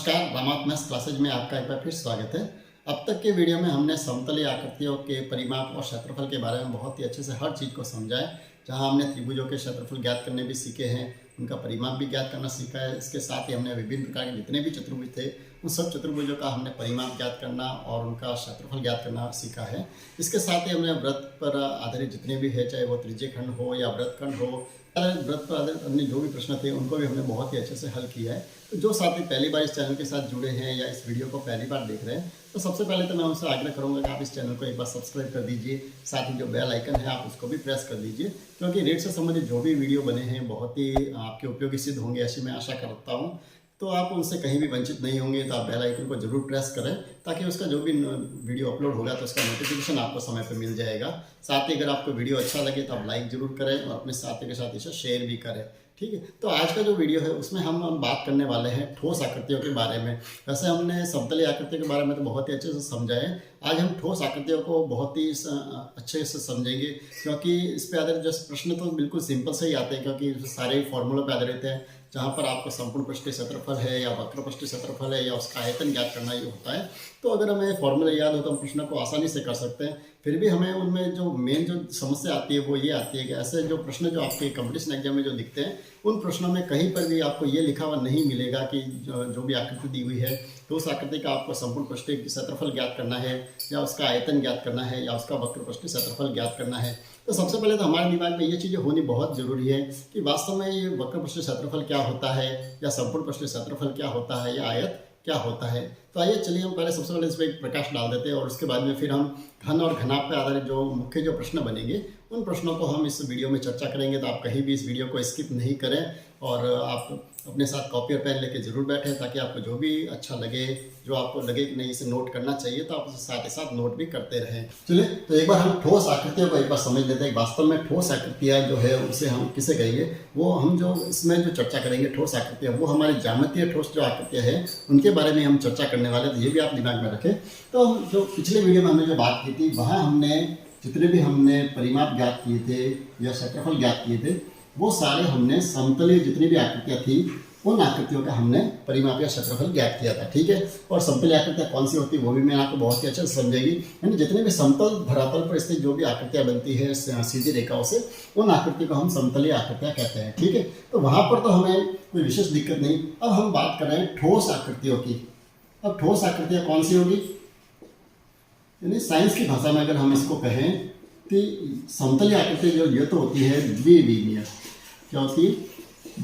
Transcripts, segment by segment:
नमस्कार, रामात maths classes में आपका एक बार फिर स्वागत है। अब तक के वीडियो में हमने समतलीय आकृतियों के परिमाप और क्षेत्रफल के बारे में बहुत ही अच्छे से हर चीज़ को समझा है। जहां हमने त्रिभुजों के क्षेत्रफल ज्ञात करने भी सीखे हैं, उनका परिमाप भी ज्ञात करना सीखा है। इसके साथ ही हमने विभिन्न प्रकार के जितने भी चतुर्भुज थे उन सब चतुर्भुजों का हमने परिमाप ज्ञात करना और उनका क्षेत्रफल ज्ञात करना सीखा है। इसके साथ ही हमने व्रत पर आधारित जितने भी है, चाहे वो त्रिज्यखंड हो या व्रतखंड हो, व्रत पर आधारित अन्य जो भी प्रश्न थे उनको भी हमने बहुत ही अच्छे से हल किया है। तो जो साथी पहली बार इस चैनल के साथ जुड़े हैं या इस वीडियो को पहली बार देख रहे हैं, तो सबसे पहले तो मैं उनसे आग्रह करूंगा कि आप इस चैनल को एक बार सब्सक्राइब कर दीजिए। साथ ही जो बेल आइकन है आप उसको भी प्रेस कर दीजिए, क्योंकि रेट से संबंधित जो भी वीडियो बने हैं बहुत ही आपके उपयोगी सिद्ध होंगे ऐसी मैं आशा करता हूँ। तो आप उनसे कहीं भी वंचित नहीं होंगे। तो आप बेल आइकन को जरूर प्रेस करें ताकि उसका जो भी वीडियो अपलोड होगा तो उसका नोटिफिकेशन आपको समय पर मिल जाएगा। साथ ही अगर आपको वीडियो अच्छा लगे तो आप लाइक जरूर करें और अपने साथी के साथ इसे शेयर भी करें। ठीक है, तो आज का जो वीडियो है उसमें हम बात करने वाले हैं ठोस आकृतियों के बारे में। वैसे हमने समतलीय आकृतियों के बारे में तो बहुत ही अच्छे से समझा है। आज हम ठोस आकृतियों को बहुत ही अच्छे से समझेंगे, क्योंकि इस पे आधारित जो प्रश्न तो बिल्कुल सिंपल से ही आते हैं, क्योंकि सारे फॉर्मूलों पर आधारित है। जहाँ पर आपको संपूर्ण पृष्ठीय क्षेत्रफल है या वक्र पृष्ठीय क्षेत्रफल है या उसका आयतन ज्ञात करना ही होता है। तो अगर हमें फॉर्मूला याद हो तो हम प्रश्न को आसानी से कर सकते हैं। फिर भी हमें उनमें जो मेन जो समस्या आती है वो ये आती है कि ऐसे जो प्रश्न जो आपके कंपटीशन एग्जाम में जो दिखते हैं उन प्रश्नों में कहीं पर भी आपको ये लिखा हुआ नहीं मिलेगा कि जो भी आकृति दी हुई है तो उस आकृति का आपको संपूर्ण पृष्ठीय क्षेत्रफल ज्ञात करना है या उसका आयतन ज्ञात करना है या उसका वक्र पृष्ठीय क्षेत्रफल ज्ञात करना है। तो सबसे पहले तो हमारे दिमाग में ये चीज़ें होनी बहुत ज़रूरी है कि वास्तव में ये वक्र पृष्ठीय क्षेत्रफल क्या होता है या संपूर्ण पृष्ठीय क्षेत्रफल क्या होता है या आयत क्या होता है। तो आइए चलिए हम पहले सबसे पहले इस पर एक प्रकाश डाल देते हैं और उसके बाद में फिर हम घन और घनाभ पर आधारित जो मुख्य जो प्रश्न बनेंगे उन प्रश्नों को हम इस वीडियो में चर्चा करेंगे। तो आप कहीं भी इस वीडियो को स्किप नहीं करें और आप अपने साथ कॉपी और पेन लेके जरूर बैठें, ताकि आपको जो भी अच्छा लगे, जो आपको लगे कि नहीं इसे नोट करना चाहिए, तो आप उसे साथ ही साथ नोट भी करते रहें। चलिए तो एक बार हम ठोस आकृतियों को एक बार समझ लेते हैं। वास्तव में ठोस आकृतियाँ जो है उसे हम किसे कहेंगे, वो हम जो इसमें जो चर्चा करेंगे ठोस आकृतियाँ, वो हमारी ज्यामितीय ठोस जो आकृतियाँ हैं उनके बारे में हम चर्चा करने वाले हैं। तो ये भी आप दिमाग में रखें। तो जो पिछले वीडियो में हमने जो बात की थी वहाँ हमने जितने भी हमने परिमाप ज्ञात किए थे या क्षेत्रफल ज्ञात किए थे वो सारे हमने समतलीय जितनी भी आकृतियाँ थी उन आकृतियों का हमने परिमाप या क्षेत्रफल ज्ञात किया था। ठीक है, और समतलीय आकृतियाँ कौन सी होती है वो भी मैं आपको बहुत ही अच्छे से समझेगी। यानी जितने भी समतल धरातल पर स्थित जो भी आकृतियाँ बनती है सीधी रेखाओं से, उन आकृति को हम समतलीय आकृतियाँ कहते हैं। ठीक है, तो वहाँ पर तो हमें कोई विशेष दिक्कत नहीं। अब हम बात कर रहे हैं ठोस आकृतियों की। अब ठोस आकृतियाँ कौन सी होगी, यानी साइंस की भाषा में अगर हम इसको कहें कि समतलीय आकृति जो ये तो होती है द्विविमीय। क्या होती है?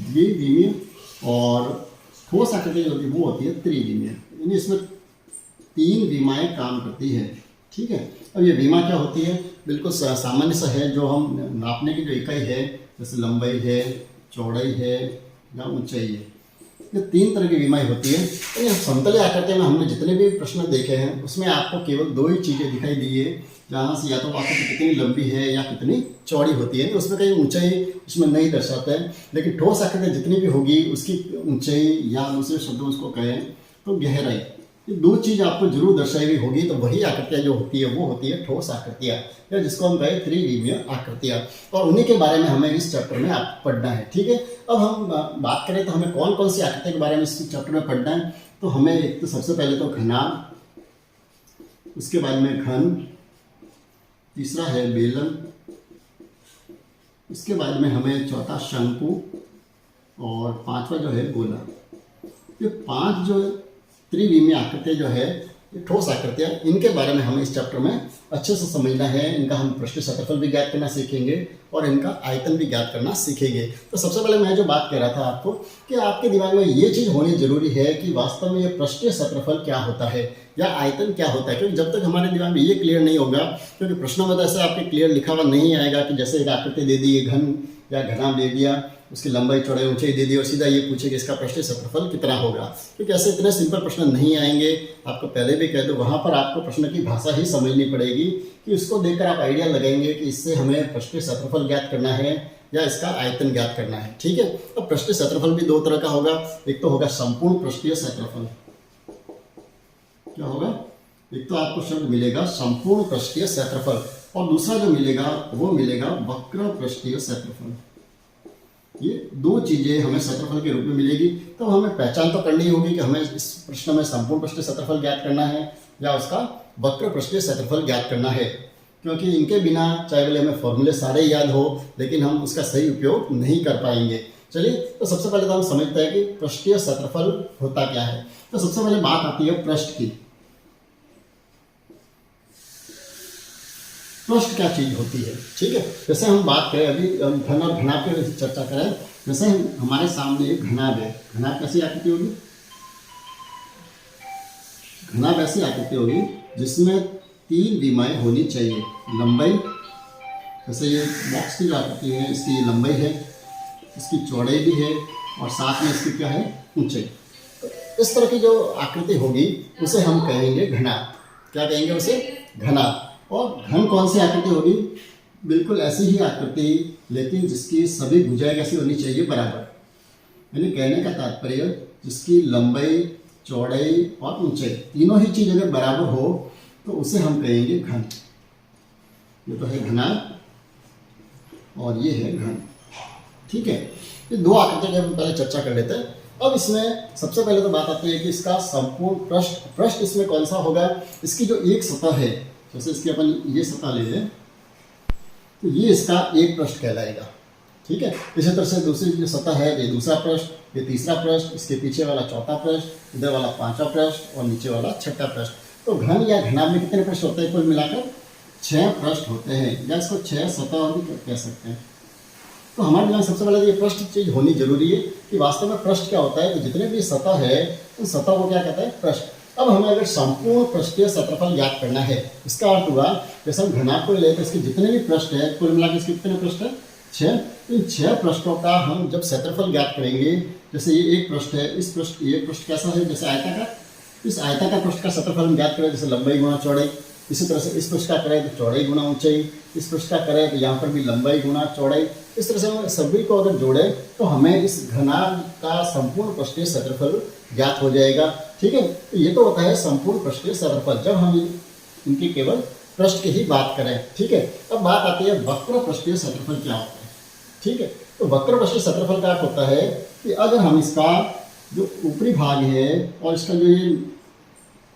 द्विविमीय। और ठोस आकृति जो होती है वो होती है त्रिविमीय। यानी इसमें तीन विमाएँ काम करती है। ठीक है, अब ये विमा क्या होती है, बिल्कुल सामान्य सा है, जो हम नापने की जो इकाई है, जैसे लंबाई है, चौड़ाई है या ऊंचाई है, ये तीन तरह की विमाएँ होती है। तो समतलीय आकृति में हमने जितने भी प्रश्न देखे हैं उसमें आपको केवल दो ही चीज़ें दिखाई दी है, जहाँ से या तो आकृति कितनी लंबी है या कितनी चौड़ी होती है। तो उसमें कहीं ऊंचाई उसमें नहीं दर्शाता है, लेकिन ठोस आकृति जितनी भी होगी उसकी ऊंचाई या दूसरे शब्दों उसको कहें तो गहराई, ये दो चीज़ आपको जरूर दर्शाई हुई होगी। तो वही आकृतियाँ जो होती है वो होती है ठोस आकृतियाँ, या जिसको हम कहें त्रिविमीय आकृतियाँ। और उन्हीं के बारे में हमें इस चैप्टर में आप पढ़ना है। ठीक है, अब हम बात करें तो हमें कौन कौन सी आकृति के बारे में इस चैप्टर में पढ़ना है। तो हमें एक तो सबसे पहले तो घनाभ, उसके बाद में घन, तीसरा है बेलन, इसके बाद में हमें चौथा शंकु और पांचवा जो है गोला। ये पांच जो त्रिविमीय आकृतियाँ जो है ये ठोस आकृतियाँ, इनके बारे में हमें इस चैप्टर में अच्छे से समझना है। इनका हम पृष्ठीय क्षेत्रफल भी ज्ञात करना सीखेंगे और इनका आयतन भी ज्ञात करना सीखेंगे। तो सबसे पहले मैं जो बात कह रहा था आपको कि आपके दिमाग में ये चीज़ होनी जरूरी है कि वास्तव में ये पृष्ठीय क्षेत्रफल क्या होता है या आयतन क्या होता है, क्योंकि जब तक हमारे दिमाग में ये क्लियर नहीं होगा, क्योंकि प्रश्नों में तो ऐसा आपके क्लियर लिखा हुआ नहीं आएगा कि जैसे एक आकृति दे दी, घन या घनाभ दे दिया, उसकी लंबाई चौड़ाई ऊंचाई दे दी और सीधा ये पूछे कि इसका पृष्ठीय क्षेत्रफल कितना होगा, क्योंकि ऐसे इतने सिंपल प्रश्न नहीं आएंगे। आपको पहले भी कह दो, वहाँ पर आपको प्रश्न की भाषा ही समझनी पड़ेगी कि उसको देखकर आप आइडिया लगाएंगे कि इससे हमें पृष्ठीय क्षेत्रफल ज्ञात करना है या इसका आयतन ज्ञात करना है। ठीक है, तो पृष्ठीय क्षेत्रफल भी दो तरह का होगा। एक तो होगा संपूर्ण पृष्ठीय क्षेत्रफल। क्या होगा? एक तो आपको शब्द मिलेगा संपूर्ण पृष्ठीय क्षेत्रफल और दूसरा जो मिलेगा वो मिलेगा वक्र पृष्ठीय क्षेत्रफल। ये दो चीजें हमें क्षेत्रफल के रूप में मिलेगी। तो हमें पहचान तो करनी होगी कि हमें इस प्रश्न में संपूर्ण पृष्ठीय क्षेत्रफल ज्ञात करना है या उसका वक्र पृष्ठीय क्षेत्रफल ज्ञात करना है, क्योंकि इनके बिना चाहे बोले हमें फॉर्मूले सारे याद हो लेकिन हम उसका सही उपयोग नहीं कर पाएंगे। चलिए, तो सबसे पहले तो हम समझते हैं कि पृष्ठीय क्षेत्रफल होता क्या है। तो सबसे पहले बात आती है पृष्ठ की। पृष्ठ क्या चीज होती है, ठीक है। जैसे हम बात करें अभी घन और घनाभ की चर्चा करें, जैसे हमारे सामने एक घनाभ है। घनाभ कैसी आकृति होगी? घनाभ ऐसी आकृति होगी जिसमें 3 विमाएं होनी चाहिए। लंबाई, जैसे ये बॉक्स की जो आकृति है इसकी लंबाई है, इसकी चौड़ाई भी है और साथ में इसकी क्या है, ऊंचाई। तो इस तरह की जो आकृति होगी उसे हम कहेंगे घनाभ। क्या कहेंगे उसे? घनाभ। और घन कौन सी आकृति होगी? बिल्कुल ऐसी ही आकृति, लेकिन जिसकी सभी भुजाएं कैसी होनी चाहिए? बराबर। यानी कहने का तात्पर्य जिसकी लंबाई, चौड़ाई और ऊंचाई तीनों ही चीज अगर बराबर हो तो उसे हम कहेंगे घन। ये तो है घनाभ और ये है घन, ठीक है। ये दो आकृतियों की हम पहले चर्चा कर लेते हैं। अब इसमें सबसे पहले तो बात आती है कि इसका संपूर्ण पृष्ठ इसमें कौन सा होगा? इसकी जो एक सतह है, जैसे इसकी अपन ये सतह ले लें तो ये इसका एक पृष्ठ कहलाएगा, ठीक है। इसी तरह से दूसरी जो सतह है ये दूसरा पृष्ठ, ये तीसरा पृष्ठ, इसके पीछे वाला चौथा पृष्ठ, इधर वाला पांचवा पृष्ठ और नीचे वाला छठा पृष्ठ। तो घन या घनाभ में कितने पृष्ठ होते हैं? कुल मिलाकर 6 पृष्ठ होते हैं, या इसको 6 सतह भी कह सकते हैं। तो हमारे दिमाग सबसे पहले ये पृष्ठ चीज होनी जरूरी है कि वास्तव में पृष्ठ क्या होता है। तो जितने भी सतह है उन सतह को क्या कहता है? पृष्ठ। अब हमें अगर संपूर्ण पृष्ठीय क्षेत्रफल ज्ञात करना है, इसका अर्थ हुआ जैसे हम घनाभ को ले तो इसके जितने भी पृष्ठ है कुल मिलाकर इसके कितने पृष्ठ है? 6। तो इन 6 पृष्ठों का हम जब क्षेत्रफल ज्ञात करेंगे, जैसे ये एक पृष्ठ है, इस पृष्ठ ये पृष्ठ कैसा है? जैसे आयताकार, इस आयताकार पृष्ठ का क्षेत्रफल हम ज्ञात करें जैसे लंबाई गुणा चौड़ाई। इसी तरह से इस पृष्ठ का करें तो चौड़ाई गुणा ऊंचाई, इस पृष्ठ का करें तो यहाँ पर भी लंबाई गुणा चौड़ाई। इस तरह से हम सभी को अगर जोड़े तो हमें इस घनाभ का संपूर्ण पृष्ठीय क्षेत्रफल ज्ञात हो जाएगा, ठीक है। तो ये तो होता है संपूर्ण पृष्ठीय क्षेत्रफल जब हम इनकी केवल पृष्ठ की ही बात करें, ठीक है। अब बात आती है वक्र पृष्ठीय क्षेत्रफल क्या होता है, ठीक है। तो वक्र पृष्ठीय क्षेत्रफल का अर्थ होता है कि अगर हम इसका जो ऊपरी भाग है और इसका जो ये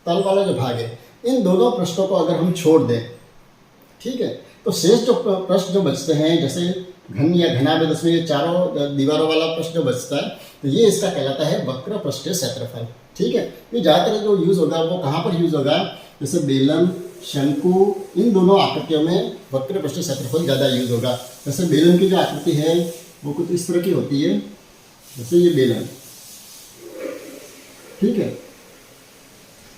तल वाला जो भाग है, इन दोनों पृष्ठों को अगर हम छोड़ दें, ठीक है, तो शेष जो पृष्ठ जो बचते हैं, जैसे घन या घनाभ है उसमें ये चारों दीवारों वाला पृष्ठ जो बचता है, तो ये इसका कहलाता है वक्र पृष्ठीय क्षेत्रफल, ठीक है। ये ज़्यादातर जो यूज होगा वो कहाँ पर यूज होगा? जैसे बेलन, शंकु, इन दोनों आकृतियों में वक्र पृष्ठीय क्षेत्रफल ज़्यादा यूज होगा। जैसे बेलन की जो आकृति है वो कुछ इस तरह की होती है, जैसे ये बेलन, ठीक है।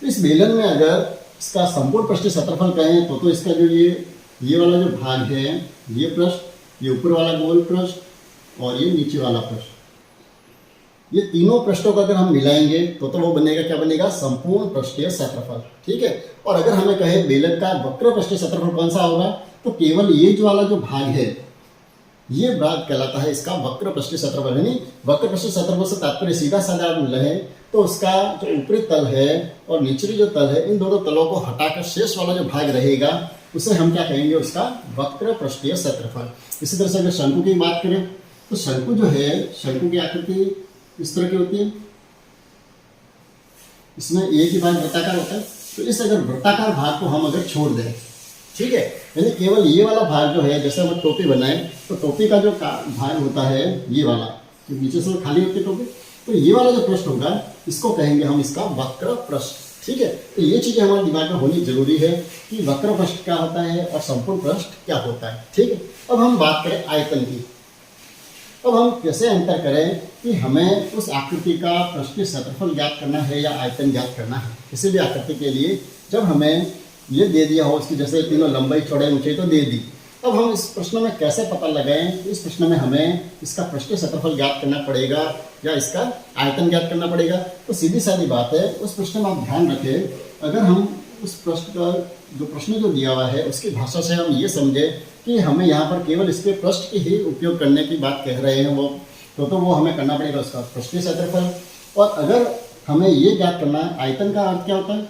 इस बेलन में अगर इसका संपूर्ण पृष्ठीय क्षेत्रफल कहें तो इसका जो ये वाला जो भाग है, ये पृष्ठ, ये ऊपर वाला गोल पृष्ठ और ये नीचे वाला पृष्ठ, ये तीनों पृष्ठों को अगर हम मिलाएंगे तो वो बनेगा, क्या बनेगा? संपूर्ण पृष्ठीय क्षेत्रफल, ठीक है। और अगर हमें कहे बेलन का वक्र पृष्ठीय क्षेत्रफल कौन सा होगा, तो केवल ये जो वाला जो भाग है ये भाग कहलाता है इसका वक्र पृष्ठीय क्षेत्रफल। यानी वक्र पृष्ठीय क्षेत्रफल से तात्पर्य सीधा साधा है तो उसका जो ऊपरी तल है और निचली जो तल है, इन दोनों तलों को हटाकर शेष वाला जो भाग रहेगा उसे हम क्या कहेंगे? उसका वक्र पृष्ठीय क्षेत्रफल। इसी तरह से अगर शंकु की बात करें तो शंकु जो है, शंकु की आकृति इस तरह की होती है, इसमें एक ही भाग वृत्ताकार होता है। तो इस अगर वृत्ताकार भाग को हम अगर छोड़ दें, ठीक है, यानी केवल ये वाला भाग जो है, जैसे हम टोपी बनाए तो टोपी का जो भाग होता है ये वाला, तो नीचे से खाली होती है टोपी, तो ये वाला जो पृष्ठ होगा इसको कहेंगे हम इसका वक्र पृष्ठ, ठीक है। तो ये चीजें हमारे दिमाग में होनी जरूरी है कि वक्र पृष्ठ क्या होता है और संपूर्ण पृष्ठ क्या होता है, ठीक है। अब हम बात करें आयतन की। अब हम कैसे अंतर करें कि हमें उस आकृति का पृष्ठीय क्षेत्रफल ज्ञात करना है या आयतन ज्ञात करना है। किसी भी आकृति के लिए जब हमें ये दे दिया हो, उसकी जैसे तीनों लंबाई, चौड़ाई, ऊंचाई तो दे दी, अब हम इस प्रश्न में कैसे पता लगाएं? इस प्रश्न में हमें इसका पृष्ठीय क्षेत्रफल ज्ञात करना पड़ेगा या इसका आयतन ज्ञात करना पड़ेगा। तो सीधी सादी बात है, उस प्रश्न में आप ध्यान रखें, अगर हम उस प्रश्न का जो प्रश्न जो दिया हुआ है उसकी भाषा से हम ये समझें कि हमें यहाँ पर केवल इसके पृष्ठ की ही उपयोग करने की बात कह रहे हैं तो वो हमें करना पड़ेगा उसका पृष्ठीय क्षेत्रफल। और अगर हमें ये ज्ञात करना है आयतन का अर्थ क्या होता है,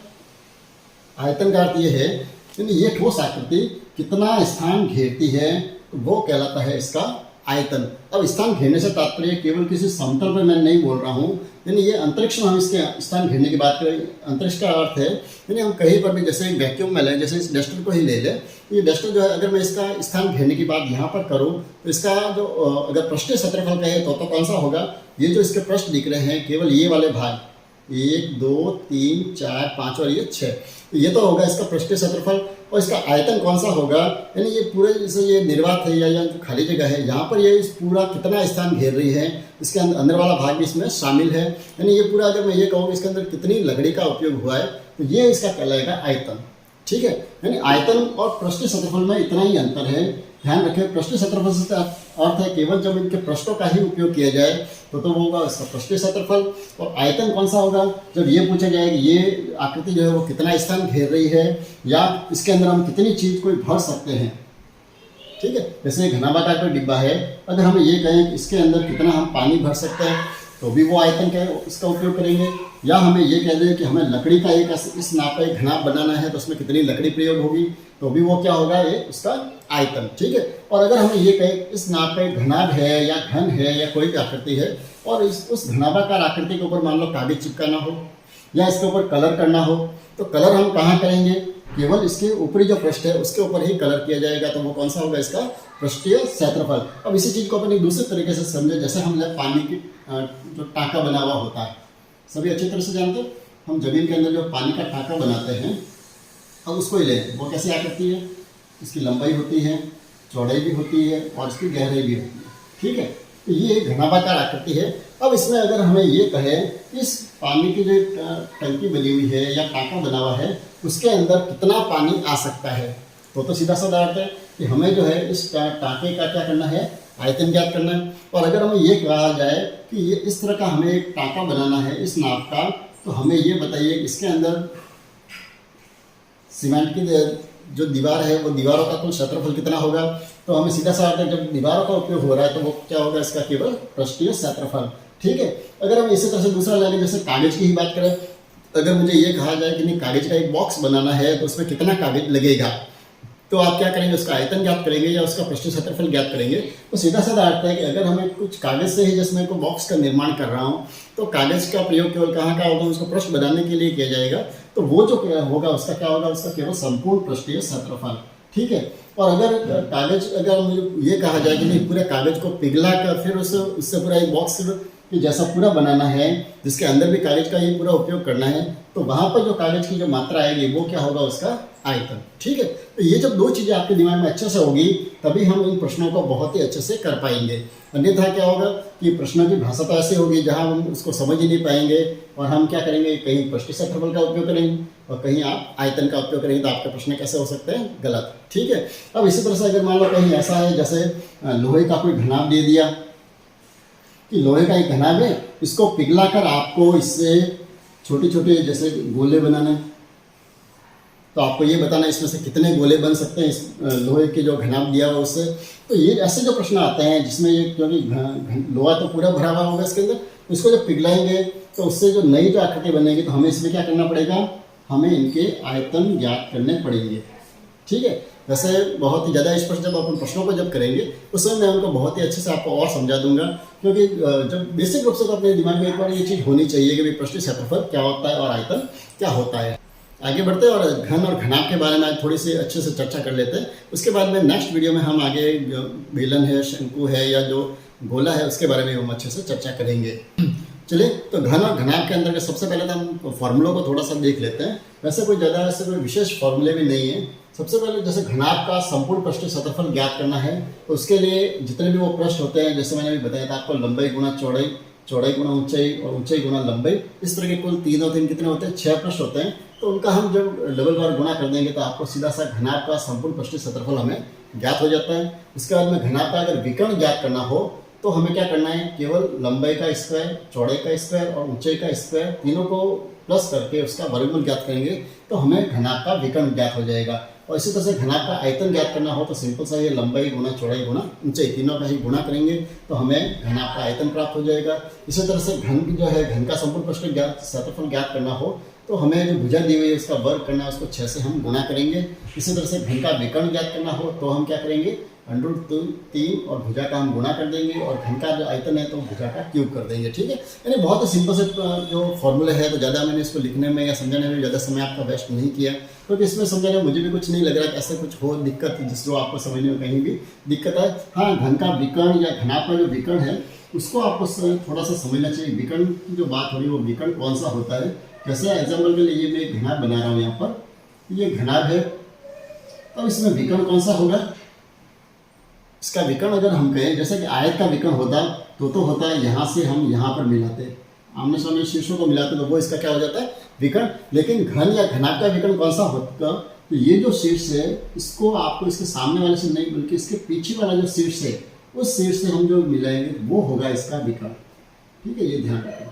आयतन का अर्थ ये है कि ये ठोस आकृति कितना स्थान घेरती है, तो वो कहलाता है इसका आयतन। अब स्थान घेरने से तात्पर्य केवल किसी समतल पर मैं नहीं बोल रहा हूँ, यानी ये अंतरिक्ष में हम इसके स्थान घेरने की बात करें। अंतरिक्ष का अर्थ है यानी हम कहीं पर भी, जैसे एक वैक्यूम में लें, जैसे इस डस्टर को ही ले लें, ये डस्टर जो है अगर मैं इसका स्थान घेरने की बात यहाँ पर करूँ तो इसका जो अगर पृष्ठीय क्षेत्रफल कहे तो कौन सा होगा, ये जो इसके पृष्ठ दिख रहे हैं केवल ये वाले भाग 1 2 3 4 5 और ये 6, ये तो होगा इसका पृष्ठीय क्षेत्रफल। और इसका आयतन कौन सा होगा, यानी ये पूरे जैसे ये निर्वात है या जो खाली जगह है यहाँ पर ये इस पूरा कितना स्थान घेर रही है, इसके अंदर वाला भाग भी इसमें शामिल है, यानी ये पूरा अगर मैं ये कहूँ इसके अंदर कितनी लकड़ी का उपयोग हुआ है तो ये इसका कहलाएगा आयतन। ठीक है, यानी आयतन और पृष्ठीय क्षेत्रफल में इतना ही अंतर है। ध्यान रखें, पृष्ठीय क्षेत्रफल से अर्थ है केवल जब इनके पृष्ठों का ही उपयोग किया जाए तो वो होगा इसका पृष्ठीय क्षेत्रफल। और आयतन कौन सा होगा, जब ये पूछा जाए कि ये आकृति जो है वो कितना स्थान घेर रही है या इसके अंदर हम कितनी चीज कोई भर सकते हैं। ठीक है, जैसे घनाभाटाकार का डिब्बा है, अगर हम ये कहें कि इसके अंदर कितना हम पानी भर सकते हैं तो भी वो आयतन का इसका उपयोग करेंगे। या हमें ये कह दें कि हमें लकड़ी का एक इस नाप का एक घनाभ बनाना है तो उसमें कितनी लकड़ी प्रयोग होगी तो भी वो क्या होगा, ये उसका आयतन। ठीक है, और अगर हमें ये कहें इस नाप का एक घनाभ है या घन है या कोई भी आकृति है और उस घनाभाकार आकृति के ऊपर मान लो कागज चिपकाना हो या इसके ऊपर कलर करना हो तो कलर हम कहाँ करेंगे, केवल इसके ऊपरी जो पृष्ठ है उसके ऊपर ही कलर किया जाएगा, तो वो कौन सा होगा, इसका पृष्ठीय क्षेत्रफल। अब इसी चीज को अपन एक दूसरे तरीके से समझे, जैसे हम पानी की जो टाँका बना हुआ होता है, सभी अच्छी तरह से जानते हैं, हम जमीन के अंदर जो पानी का टाँका बनाते हैं, अब उसको ही लें, वो कैसे आकृति है, इसकी लंबाई होती है, चौड़ाई भी होती है और इसकी गहराई भी होती है। ठीक है, तो ये घनाभाकार आकृति है। अब इसमें अगर हमें ये कहें इस पानी की जो टंकी बनी हुई है या टाँका बना हुआ है उसके अंदर कितना पानी आ सकता है, तो सीधा साधा अर्थ है कि हमें जो है इस टाँके का क्या करना है, आयतन ज्ञात करना है। और अगर हमें ये कहा जाए कि ये इस तरह का हमें एक टाँका बनाना है इस नाप का, तो हमें ये बताइए इसके अंदर सीमेंट की जो दीवार है वो दीवारों का कुल क्षेत्रफल कितना होगा, तो हमें सीधा सा आता है जब दीवारों का उपयोग हो रहा है तो वो क्या होगा, इसका केवल पृष्ठीय क्षेत्रफल। ठीक है, अगर हम इसी तरह से दूसरा ले लें, जैसे कागज की ही बात करें, अगर मुझे ये कहा जाए कि नहीं कागज का एक बॉक्स बनाना है तो उसमें कितना कागज लगेगा, तो आप क्या करेंगे, उसका आयतन ज्ञात करेंगे या उसका पृष्ठीय क्षेत्रफल ज्ञात करेंगे। तो सीधा साधा अर्थ है कि अगर हमें कुछ कागज से ही जैसे मैं को बॉक्स का निर्माण कर रहा हूँ तो कागज का प्रयोग केवल कहाँ का होगा, उसको पृष्ठ बनाने के लिए किया जाएगा, तो वो जो होगा उसका क्या होगा, उसका केवल संपूर्ण पृष्ठीय क्षेत्रफल। ठीक है, और अगर कागज अगर मुझे ये कहा जाए कि नहीं पूरे कागज को पिघला कर फिर उससे पूरा एक बॉक्स कि जैसा पूरा बनाना है जिसके अंदर भी कागज का ये पूरा उपयोग करना है, तो वहाँ पर जो कागज की जो मात्रा आएगी वो क्या होगा, उसका आयतन। ठीक है, तो ये जब दो चीज़ें आपके दिमाग में अच्छे से होगी तभी हम इन प्रश्नों को बहुत ही अच्छे से कर पाएंगे। अन्यथा क्या होगा कि प्रश्नों की भाषा तो ऐसी होगी जहाँ हम उसको समझ ही नहीं पाएंगे और हम क्या करेंगे, कहीं पृष्ठीय क्षेत्रफल का उपयोग करेंगे और कहीं आप आयतन का उपयोग करेंगे, तो आपके प्रश्न कैसे हो सकते हैं, गलत। ठीक है, अब इसी तरह से अगर मान लो कहीं ऐसा है जैसे लोहे का कोई घनाभ दे दिया कि लोहे का एक घनाभ है, इसको पिघला कर आपको इससे छोटे छोटे जैसे गोले बनाना, तो आपको ये बताना इसमें से कितने गोले बन सकते हैं इस लोहे के जो घनाभ दिया हुआ उससे। तो ये ऐसे जो प्रश्न आते हैं जिसमें ये क्योंकि लोहा तो पूरा भरा हुआ होगा इसके अंदर, तो इसको जब पिघलाएंगे तो उससे जो नई जो आकृति बनेगी, तो हमें इसमें क्या करना पड़ेगा, हमें इनके आयतन ज्ञात करने पड़ेंगे। ठीक है, वैसे बहुत ही ज़्यादा स्पष्ट जब अपन प्रश्नों को जब करेंगे उस समय मैं उनको बहुत ही अच्छे से आपको और समझा दूंगा, क्योंकि जब बेसिक रूप से तो अपने दिमाग में एक बार ये चीज़ होनी चाहिए कि भाई पृष्ठीय क्षेत्रफल क्या होता है और आयतन क्या होता है। आगे बढ़ते हैं और घन और घनाभ के बारे में आज थोड़ी सी अच्छे से चर्चा कर लेते हैं। उसके बाद में नेक्स्ट वीडियो में हम आगे बेलन है, शंकु है या जो गोला है उसके बारे में हम अच्छे से चर्चा करेंगे। चलिए, तो घन और घनाभ के अंदर सबसे पहले तो हम फॉर्मूलों को थोड़ा सा देख लेते हैं। वैसे कोई ज़्यादा ऐसे कोई विशेष फॉर्मूले भी नहीं है। सबसे पहले जैसे घनाभ का संपूर्ण पृष्ठीय क्षेत्रफल ज्ञात करना है तो उसके लिए जितने भी वो पृष्ठ होते हैं, जैसे मैंने अभी बताया था आपको, लंबाई गुणा चौड़ाई, चौड़ाई गुणा ऊंचाई और ऊंचाई गुणा लंबाई, इस तरह के कुल 3 और 3 कितने होते हैं, 6 पृष्ठ होते हैं। तो उनका हम जब डबल बार गुणा कर देंगे तो आपको सीधा सा घनाभ का संपूर्ण पृष्ठीय क्षेत्रफल हमें ज्ञात हो जाता है। इसके बाद में घनाभ का अगर विकर्ण ज्ञात करना हो तो हमें क्या करना है, केवल लंबाई का स्क्वायर, चौड़ाई का स्क्वायर और ऊंचाई का स्क्वायर तीनों को प्लस करके उसका वर्गमूल ज्ञात करेंगे तो हमें घनाभ का विकर्ण ज्ञात हो जाएगा। और इसी तरह से घनाभ का आयतन ज्ञात करना हो तो सिंपल सा ये लंबाई गुणा चौड़ाई गुणा ऊंचाई तीनों का ही गुणा करेंगे तो हमें घनाभ का आयतन प्राप्त हो जाएगा। इसी तरह से घन जो है, घन का संपूर्ण पृष्ठीय क्षेत्रफल ज्ञात करना हो तो हमें जो भुजा दी हुई है उसका वर्ग करना है, उसको 6 से हम गुणा करेंगे। इसी तरह से घन का विकर्ण ज्ञात करना हो तो हम क्या करेंगे, √3 और भुजा का हम गुणा कर देंगे और घन का जो आयतन है तो भुजा का क्यूब कर देंगे। ठीक है, यानी बहुत ही सिंपल से जो फॉर्मूला है, तो ज़्यादा मैंने इसको लिखने में या समझाने में ज़्यादा समय आपका वेस्ट नहीं किया, क्योंकि इसमें समझाने में मुझे भी कुछ नहीं लग रहा कि ऐसा कुछ हो दिक्कत जिसको आपको समझने में कहीं भी दिक्कत है। हाँ, घन का विकर्ण या घनाभ का जो विकर्ण है उसको आपको थोड़ा सा समझना चाहिए। विकर्ण की जो बात हो रही है वो विकर्ण कौन सा होता है। जैसे एग्जाम्पल के लिए मैं घनाभ बना रहा हूँ, यहाँ पर ये घनाभ है, तो इसमें विकर्ण कौन सा होगा। इसका विकर्ण अगर हम कहें, जैसे कि आयत का विकर्ण होता तो होता है यहाँ से हम यहाँ पर मिलाते, आमने सामने शीर्षों को मिलाते, तो वो इसका क्या हो जाता है, विकर्ण। लेकिन घन या घनाभ का विकर्ण कौन सा होगा, तो ये जो शीर्ष है इसको आपको इसके सामने वाले से नहीं बल्कि इसके पीछे वाला जो शीर्ष है उस शीर्ष से हम जो मिलाएंगे वो होगा इसका विकर्ण। ठीक है, ये ध्यान रखें,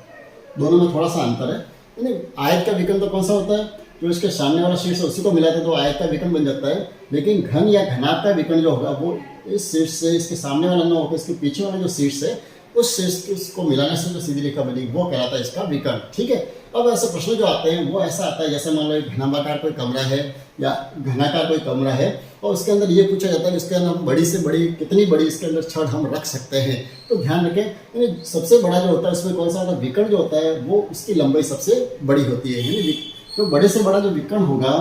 दोनों में थोड़ा सा अंतर है। यानी आयत का विकर्ण तो कौन सा होता है, जो इसके सामने वाला शीर्ष है उसी को मिलाते तो आयत का विकर्ण बन जाता है। लेकिन घन या घनाभ का विकर्ण जो होगा वो इस शीर्ष से इसके सामने वाला ना होकर इसके पीछे वाला जो शीर्ष है उस शीर्ष को मिलाने से जो सीधी रेखा बनेगी वो कहलाता है इसका विकर्ण। ठीक है, अब ऐसे प्रश्न जो आते हैं वो ऐसा आता है, जैसे मान लो एक घनाभाकार कोई कमरा है या घनाकार कोई कमरा है और उसके अंदर ये पूछा जाता है कि इसके अंदर हम बड़ी से बड़ी कितनी बड़ी इसके अंदर छड़ हम रख सकते हैं। तो ध्यान रखें, यानी सबसे बड़ा जो होता है उसमें कौन सा होता है, विकर्ण जो होता है वो उसकी लंबाई सबसे बड़ी होती है। यानी तो बड़े से बड़ा जो विकर्ण होगा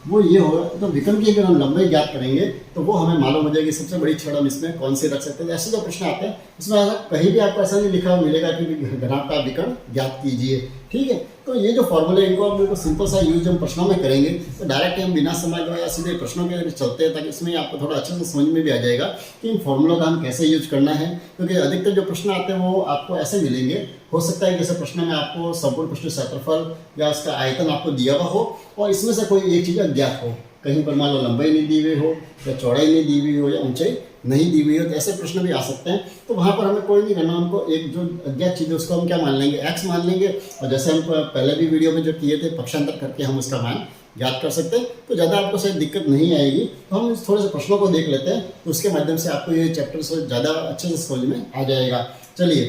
वो ये होगा, तो विकर्ण की अगर हम लंबाई ज्ञात करेंगे तो वो हमें मालूम हो जाएगी सबसे बड़ी छड़ हम इसमें कौन सी रख सकते हैं। ऐसे जो प्रश्न आते हैं इसमें कहीं भी आपको ऐसा नहीं लिखा मिलेगा कि घनाभ का विकर्ण ज्ञात कीजिए। ठीक है, तो ये जो फॉर्मूले इनको हम लोग सिंपल सा यूज जब प्रश्नों में करेंगे तो डायरेक्ट हम बिना समय गवाए सीधे प्रश्नों के चलते हैं, ताकि इसमें आपको थोड़ा अच्छे से समझ में भी आ जाएगा कि इन फॉर्मूलों का हम कैसे यूज करना है। क्योंकि अधिकतर जो प्रश्न आते हैं वो आपको ऐसे मिलेंगे, हो सकता है कि जैसे प्रश्न में आपको संपूर्ण पृष्ठीय क्षेत्रफल या उसका आयतन आपको दिया हुआ हो और इसमें से कोई एक चीज़ अज्ञात हो, कहीं पर मान लो लंबाई नहीं दी हुई हो या चौड़ाई नहीं दी हुई हो या ऊंचाई नहीं दी हुई हो, तो ऐसे प्रश्न भी आ सकते हैं। तो वहाँ पर हमें कोई नहीं करना, उनको एक जो अज्ञात चीज़ है उसको हम क्या मान लेंगे, x मान लेंगे। और जैसे हम पहले भी वीडियो में जो किए थे पक्षांतर करके हम उसका मान ज्ञात कर सकते हैं, तो ज़्यादा आपको शायद दिक्कत नहीं आएगी। तो हम थोड़े से प्रश्नों को देख लेते हैं, तो उसके माध्यम से आपको ये चैप्टर से ज़्यादा अच्छे से समझ में आ जाएगा। चलिए,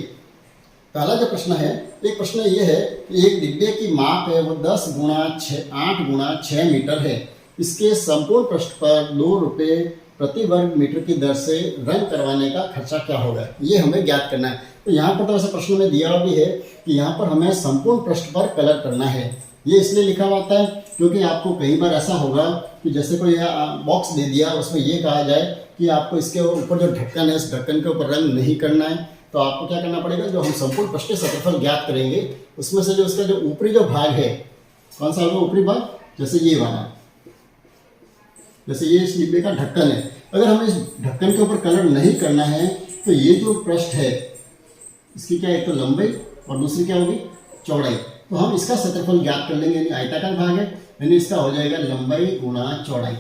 पहला जो प्रश्न है, एक प्रश्न ये है कि एक डिब्बे की माप है वो 10 × 8 × 6 मीटर है। इसके संपूर्ण पृष्ठ पर 2 रुपये प्रति वर्ग मीटर की दर से रंग करवाने का खर्चा क्या होगा, ये हमें ज्ञात करना है। तो यहाँ पर तो ऐसा प्रश्न में दिया हुआ भी है कि यहाँ पर हमें संपूर्ण पृष्ठ पर कलर करना है। ये इसलिए लिखा हुआ आता है क्योंकि आपको कई बार ऐसा होगा कि जैसे कोई बॉक्स दे दिया उसमें ये कहा जाए कि आपको इसके ऊपर जो ढक्कन है इस ढक्कन के ऊपर रंग नहीं करना है, तो आपको क्या करना पड़ेगा, जो हम संपूर्ण पृष्ठीय क्षेत्रफल ज्ञात करेंगे उसमें से जो उसका जो ऊपरी जो भाग है, कौन सा होगा ऊपरी भाग, जैसे ये वाला, जैसे ये इस डिब्बे का ढक्कन है, अगर हमें इस ढक्कन के ऊपर कलर नहीं करना है तो ये जो पृष्ठ है इसकी क्या, एक तो लंबाई और दूसरी क्या होगी, चौड़ाई। तो हम इसका क्षेत्रफल ज्ञात कर लेंगे, यानी आयताकार भाग है, यानी इसका हो जाएगा लंबाई गुणा चौड़ाई।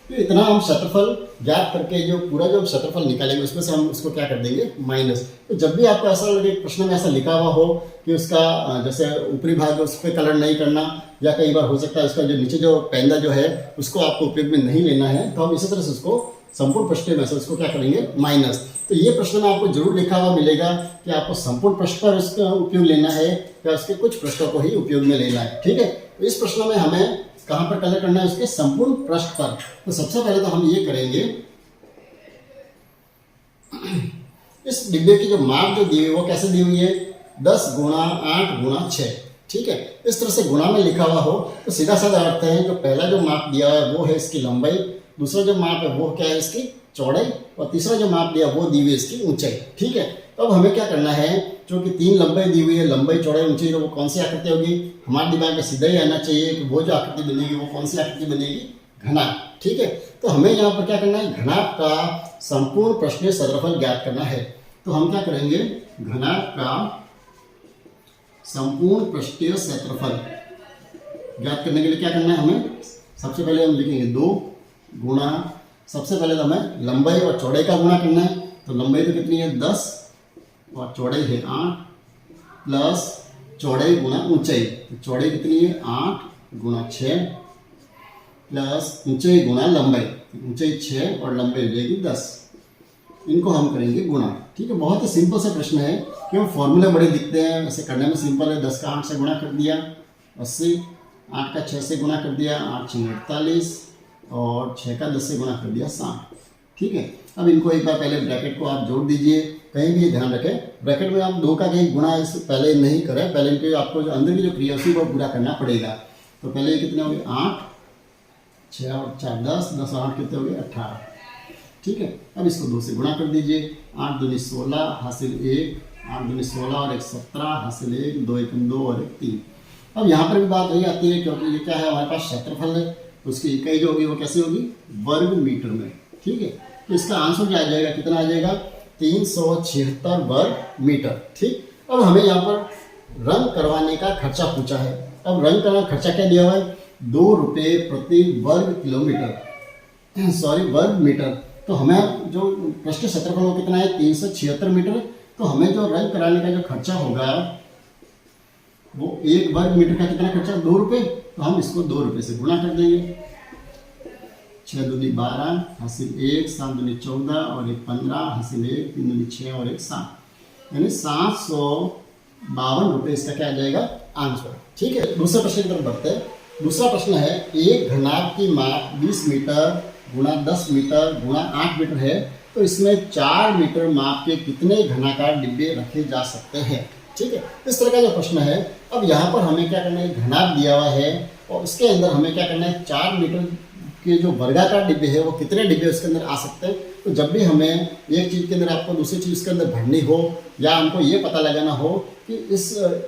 तो इतना हम क्षेत्रफल ज्ञात करके जो पूरा जो क्षेत्रफल निकालेंगे उसमें से हम इसको क्या कर देंगे, माइनस। तो जब भी आपको ऐसा लगे प्रश्न में ऐसा लिखा हुआ हो कि उसका जैसे ऊपरी भाग उस पर कलर नहीं करना, या कई बार हो सकता है उसका जो नीचे जो पैंदा जो है उसको आपको उपयोग में नहीं लेना है, तो हम इसी तरह से उसको संपूर्ण पृष्ठीय में से उसको क्या करेंगे, माइनस। तो ये प्रश्न में आपको जरूर लिखा हुआ मिलेगा कि आपको संपूर्ण पृष्ठ पर इसका उपयोग लेना है या उसके कुछ पृष्ठों को ही उपयोग में लेना है। ठीक है, तो इस प्रश्न में हमें कहाँ पर कलर करना है, उसके संपूर्ण पृष्ठ पर। तो सबसे पहले तो हम ये करेंगे, इस डिब्बे की जो माप जो दी हुई है वो कैसे दी हुई है, 10 × 8 × 6। ठीक है, इस तरह से गुणा में लिखा हुआ हो तो सीधा साधा अर्थ है, जो पहला जो माप दिया है वो है इसकी लंबाई, दूसरा जो माप है वो क्या है इसकी चौड़ाई, और तीसरा जो माप दिया वो दी हुई है इसकी ऊंचाई। ठीक है, तो अब हमें क्या करना है, जो कि 3 लंबाई दी हुई है, लंबाई चौड़ाई ऊंचाई, तो वो कौन सी आकृति होगी, हमारे दिमाग में सीधा ही आना चाहिए कि वो जो आकृति बनेगी वो कौन सी आकृति बनेगी, घनाभ। ठीक है, तो हमें यहाँ पर क्या करना है, घनाभ का संपूर्ण पृष्ठीय क्षेत्रफल ज्ञात करना है। तो हम क्या करेंगे, घनाभ का संपूर्ण पृष्ठीय क्षेत्रफल ज्ञात करने के लिए क्या करना है हमें, सबसे पहले हम लिखेंगे 2 गुणा, सबसे पहले तो हमें लंबाई और चौड़ाई का गुणा करना है। तो लंबाई तो कितनी है 10 और चौड़ाई है 8, प्लस चौड़ाई गुणा ऊंचाई, तो चौड़ाई कितनी है 8 × 6, प्लस ऊंचाई गुणा लंबाई, ऊंचाई 6 और लंबाई हो जाएगी 10। इनको हम करेंगे गुणा। ठीक है, बहुत ही सिंपल सा प्रश्न है, क्यों फॉर्मूले बड़े दिखते हैं, वैसे करने में सिंपल है। 10 का 8 से गुणा कर दिया 80, 8 का 6 से गुना कर दिया 8 6 48 और 6 का 10 से गुना कर दिया 60। ठीक है, अब इनको एक बार पहले ब्रैकेट को आप जोड़ दीजिए। कहीं भी ध्यान रखें ब्रैकेट में आप 2 का कहीं गुणा इस पहले नहीं करें, पहले इनको आपको जो अंदर की जो क्रिया उसी को पूरा करना पड़ेगा। तो पहले ये कितने हो गए 8 6 और 4 10, 10 और 8 कितने हो गए 18। ठीक है, अब इसको 2 से गुणा कर दीजिए। 8 दूनी 16 हासिल 1, 8 दूनी 16 और 1 17 हासिल 1, 2 एकम 2 और 1 3। अब यहाँ पर भी बात वही आती है क्योंकि ये क्या है हमारे पास क्षेत्रफल है, तो उसकी इकाई जो होगी वो कैसे होगी वर्ग मीटर में। ठीक है, तो इसका आंसर क्या आ जाएगा, कितना आ जाएगा 376 वर्ग मीटर। ठीक, अब हमें यहाँ पर रंग करवाने का खर्चा पूछा है। अब रंग करने का खर्चा क्या दिया हुआ है 2 रुपये प्रति वर्ग किलोमीटर, सॉरी वर्ग मीटर। तो हमें जो पृष्ठ क्षेत्रफल वो कितना है 376 मीटर। तो हमें जो रंग कराने का जो खर्चा होगा वो 1 वर्ग मीटर का कितना खर्चा 2 रुपये। तो हम इसको 2 रुपये से गुणा कर देंगे। 6 दूनी 12 हासिल 1, 7 दूनी 14 और 1 15 हासिल 1, 3 दूनी 6 और 1 7, यानी 752 रुपये इसका क्या आ जाएगा आंसर। ठीक है, दूसरे प्रश्न की तरफ बढ़ते हैं। दूसरा प्रश्न है एक घनाभ की माप 20 मीटर गुणा 10 मीटर गुणा 8 मीटर है, तो इसमें 4 मीटर माप के कितने घनाकार डिब्बे रखे जा सकते हैं। ठीक है, इस तरह का जो प्रश्न है। अब यहाँ पर हमें क्या करना है घनाभ दिया हुआ है और उसके अंदर हमें क्या करना है 4 मीटर के जो वर्गाकार डिब्बे है वो कितने डिब्बे उसके अंदर आ सकते हैं। तो जब भी हमें एक चीज़ के अंदर आपको दूसरी चीज़ के अंदर भरनी हो या हमको ये पता लगाना हो कि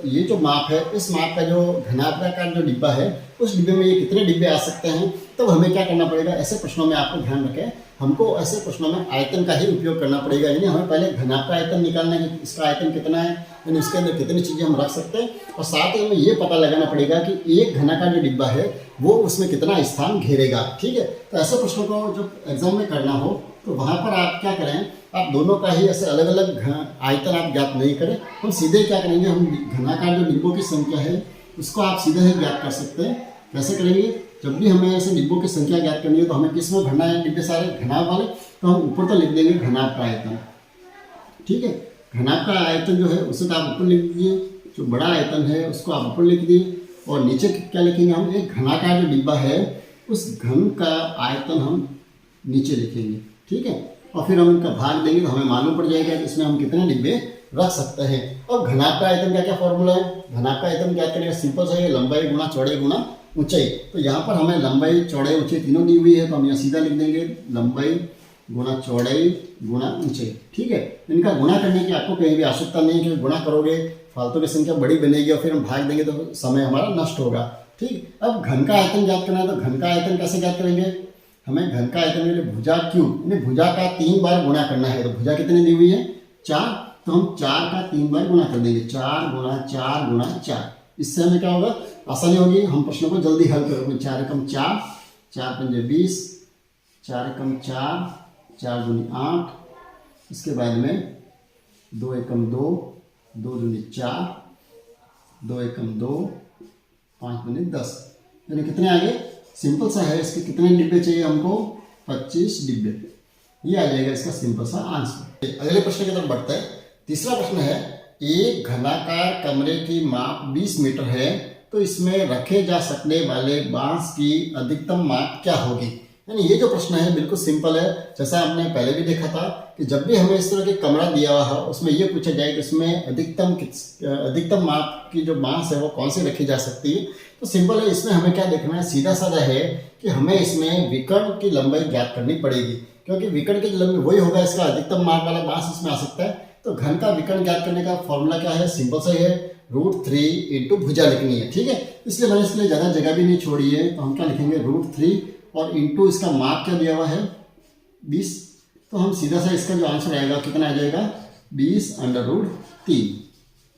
ये जो माप है इस माप का जो घनाभार जो डिब्बा है उस डिब्बे में ये कितने डिब्बे आ सकते हैं, तब हमें क्या करना पड़ेगा ऐसे प्रश्नों में आपको ध्यान रखें हमको ऐसे प्रश्नों में आयतन का ही उपयोग करना पड़ेगा। यानी हमें पहले घनाभ का आयतन निकालना है कि इसका आयतन कितना है, यानी उसके अंदर कितनी चीज़ें हम रख सकते हैं, और साथ ही हमें ये पता लगाना पड़ेगा कि एक घना का जो डिब्बा है वो उसमें कितना स्थान घेरेगा। ठीक है, तो ऐसे प्रश्नों को जो एग्जाम में करना हो तो वहाँ पर आप क्या करें, आप दोनों का ही ऐसे अलग अलग आयतन आप ज्ञात नहीं करें, हम सीधे क्या करेंगे हम घनाकार जो डिब्बों की संख्या है उसको आप सीधे ही ज्ञात कर सकते हैं। कैसे करेंगे, जब भी हमें ऐसे डिब्बों की संख्या ज्ञात करनी है तो हमें किस में भरना है डिब्बे सारे घनाभ वाले, तो हम ऊपर तो लिख देंगे घनाभ का आयतन। ठीक है, घनाभ का आयतन जो है उसे तो आप ऊपर लिख दीजिए, जो बड़ा आयतन है उसको आप ऊपर लिख दिए, और नीचे क्या लिखेंगे हम एक घनाकार जो डिब्बा है उस घन का आयतन हम नीचे लिखेंगे। ठीक है, और फिर हम उनका भाग देंगे तो हमें मालूम पड़ जाएगा कि इसमें हम कितने डिब्बे रख सकते हैं। और घनाभ का आयतन का क्या फॉर्मूला है, घनाभ का आयतन क्या करेगा सिंपल सा है लंबाई गुणा चौड़ाई गुणा ऊंचाई। तो यहाँ पर हमें लंबाई चौड़ाई ऊंचाई तीनों दी हुई है तो हम यहाँ सीधा लिख देंगे लंबाई गुणा चौड़ाई गुणा ऊंचाई। ठीक है, इनका गुणा करने की आपको कहीं भी आवश्यकता नहीं है कि गुणा करोगे फालतू की संख्या बड़ी बनेगी और फिर हम भाग देंगे तो समय हमारा नष्ट होगा। ठीक, अब घन का आयतन ज्ञात करना है तो घन का आयतन कैसे ज्ञात करेंगे, हमें घन का आयतन के लिए भुजा क्यूब यानी भुजा का 3 बार गुणा करना है। तो भुजा कितनी दी हुई है 4, तो हम 4 का 3 बार गुणा कर देंगे 4 गुणा 4 गुणा 4। इससे हमें क्या होगा आसानी होगी, हम प्रश्नों को जल्दी हल करोगे। 4 एकम 4, 4 पंजे 20, 4 एकम 4, 4 दूनी 8, इसके बाद में 2 एकम 2, 2 दूनी 4, 2 एकम 2, 5 दूनी 10, यानी कितने आगे सिंपल सा है। इसके कितने डिब्बे चाहिए हमको 25 डिब्बे, ये आ जाएगा इसका सिंपल सा आंसर। अगले प्रश्न की तरफ बढ़ते हैं। तीसरा प्रश्न है एक घनाकार कमरे की माप 20 मीटर है तो इसमें रखे जा सकने वाले बांस की अधिकतम माप क्या होगी। यानी ये जो प्रश्न है बिल्कुल सिंपल है, जैसा आपने पहले भी देखा था कि जब भी हमें इस तरह के कमरा दिया हुआ है उसमें ये पूछा जाए कि इसमें अधिकतम माप की जो बांस है वो कौन सी रखी जा सकती है। तो सिंपल है, इसमें हमें क्या देखना है सीधा साधा है कि हमें इसमें विकर्ण की लंबाई ज्ञात करनी पड़ेगी, क्योंकि विकर्ण की लंबाई वही होगा इसका अधिकतम माप वाला बांस इसमें आ सकता है। तो घन का विकर्ण ज्ञात करने का फॉर्मूला क्या है, सिंपल सा है √3 इंटू भुजा लिखनी है। ठीक है, इसलिए मैंने इसके लिए ज़्यादा जगह भी नहीं छोड़ी है, तो हम क्या लिखेंगे √3 और इंटू इसका माप क्या दिया हुआ है 20। तो हम सीधा सा इसका जो आंसर आएगा कितना आ जाएगा 20√3।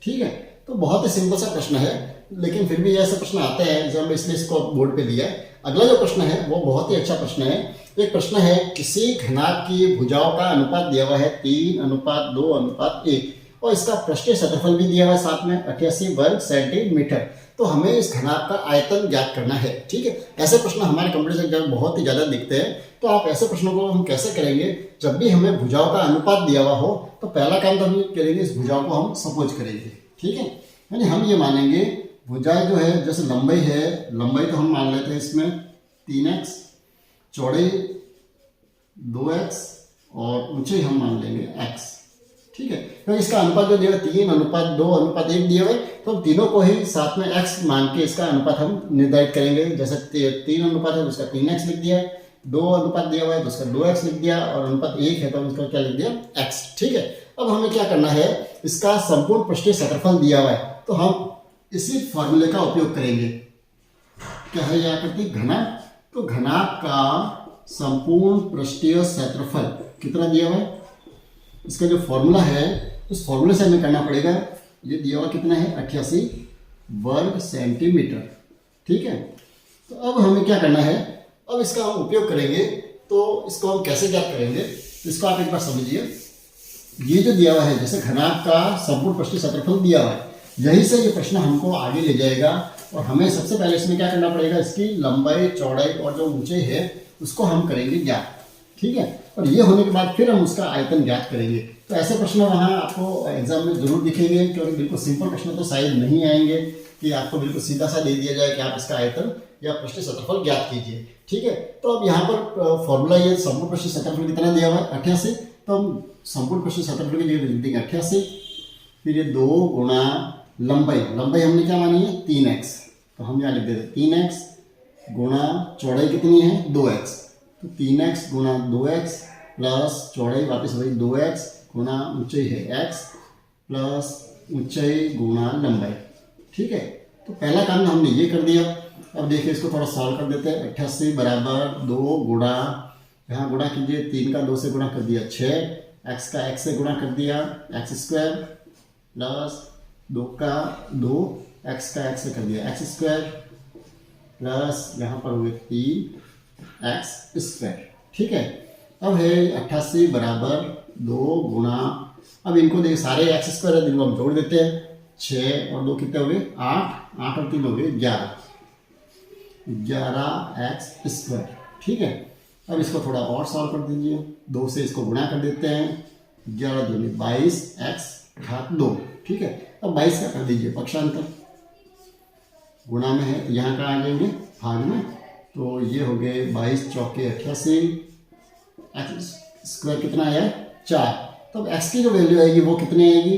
ठीक है, तो बहुत ही सिंपल सा प्रश्न है, लेकिन फिर भी ऐसा प्रश्न आता है जब इसलिए इसको बोर्ड पे दिया है। अगला जो प्रश्न है वो बहुत ही अच्छा प्रश्न है। एक प्रश्न है किसी घनाभ की भुजाओं का अनुपात दिया हुआ है 3:2:1 और इसका पृष्ठीय क्षेत्रफल भी दिया हुआ है साथ में 88 वर्ग सेंटीमीटर। तो हमें इस घनाभ का आयतन ज्ञात करना है। ठीक है, ऐसे प्रश्न हमारे कंप्यूटर एग्जाम में बहुत ही ज्यादा दिखते हैं। तो आप ऐसे प्रश्नों को हम कैसे करेंगे, जब भी हमें भुजाओं का अनुपात दिया हुआ हो तो पहला काम तो हम करेंगे इस भुजाओं को हम सपोज करेंगे। ठीक है, यानी हम ये मानेंगे भुजाएं जो है, जैसे लंबाई है, लंबाई तो हम मान लेते हैं इसमें 3x, चौड़ाई 2x और ऊंचाई हम मान लेंगे x। ठीक है, तो इसका अनुपात जो दिया 3:2:1 दिया हुआ है, तो हम तीनों को ही साथ में x मान के इसका अनुपात हम निर्धारित करेंगे। जैसे 3 अनुपात है तो उसका 3x लिख दिया, 2 अनुपात दिया हुआ है तो उसका 2x लिख दिया, और अनुपात 1 है तो उसका क्या लिख दिया, x। ठीक है, अब हमें क्या करना है, इसका संपूर्ण पृष्ठीय क्षेत्रफल दिया हुआ है तो हम इसी फॉर्मूले का उपयोग करेंगे। क्या है यह आकृति, घनाभ, तो घनाभ का संपूर्ण पृष्ठीय क्षेत्रफल कितना दिया हुआ है, इसका जो फॉर्मूला है उस फॉर्मूले से हमें करना पड़ेगा। ये दिया हुआ कितना है, 88 वर्ग सेंटीमीटर। ठीक है, तो अब हमें क्या करना है, अब इसका हम उपयोग करेंगे। तो इसको हम कैसे ज्ञात करेंगे, इसको आप एक बार समझिए। ये जो दिया हुआ है, जैसे घनाभ का संपूर्ण पृष्ठीय क्षेत्रफल दिया हुआ है, यही से ये प्रश्न हमको आगे ले जाएगा। और हमें सबसे पहले इसमें क्या करना पड़ेगा, इसकी लंबाई, चौड़ाई और जो ऊंचाई है उसको हम करेंगे ज्ञात। ठीक है, और ये होने के बाद फिर हम उसका आयतन ज्ञात करेंगे। तो ऐसे प्रश्न वहाँ आपको एग्जाम में जरूर दिखेंगे, क्योंकि बिल्कुल सिंपल प्रश्न तो शायद नहीं आएंगे कि आपको बिल्कुल सीधा सा दे दिया जाए कि आप इसका आयतन या पृष्ठीय क्षेत्रफल ज्ञात कीजिए। ठीक है, तो अब यहाँ पर फॉर्मूला ये संपूर्ण पृष्ठीय क्षेत्रफल कितना दिया हुआ है, 88। तो हम संपूर्ण पृष्ठीय क्षेत्रफल की जगह लिख देंगे 88, फिर ये 2 गुणा लंबाई, लंबाई हमने क्या मानी है 3x, तो हम यहाँ लिख देते 3x गुणा चौड़ाई कितनी है 2x, तो 3x गुणा 2x प्लस चौड़ाई वापस वही 2x गुणा ऊंचाई है x प्लस ऊंचाई गुणा लंबाई। ठीक है, तो पहला काम हमने ये कर दिया। अब देखिए इसको थोड़ा सॉल्व कर देते हैं। 88 बराबर 2 गुणा, यहाँ गुणा कीजिए, 3 का 2 से गुणा कर दिया 6, x का x से गुणा कर दिया x स्क्वायर, प्लस 2 का 2, x का x से कर दिया x स्क्वायर, प्लस यहाँ पर हुए 3x स्क्वायर। ठीक है, अब है 88 बराबर 2 गुणा, अब इनको देखिए सारे x स्क्वायर है, इनको हम जोड़ देते हैं। 6 और 2 कितने हो गए 8, 8 और 3 हो गए 11x स्क्वायर। ठीक है, अब इसको थोड़ा और सॉल्व कर दीजिए, 2 से इसको गुणा कर देते हैं, 11 दूनी 22 x घात 2। ठीक है, अब 22 का कर दीजिए पक्षांतर, गुणा में है तो यहाँ कहाँ आ जाएंगे भाग में, तो ये हो गए 22 चौके 88, एक्स स्क्वायर कितना आया 4। तो अब x की जो वैल्यू आएगी वो कितनी आएगी,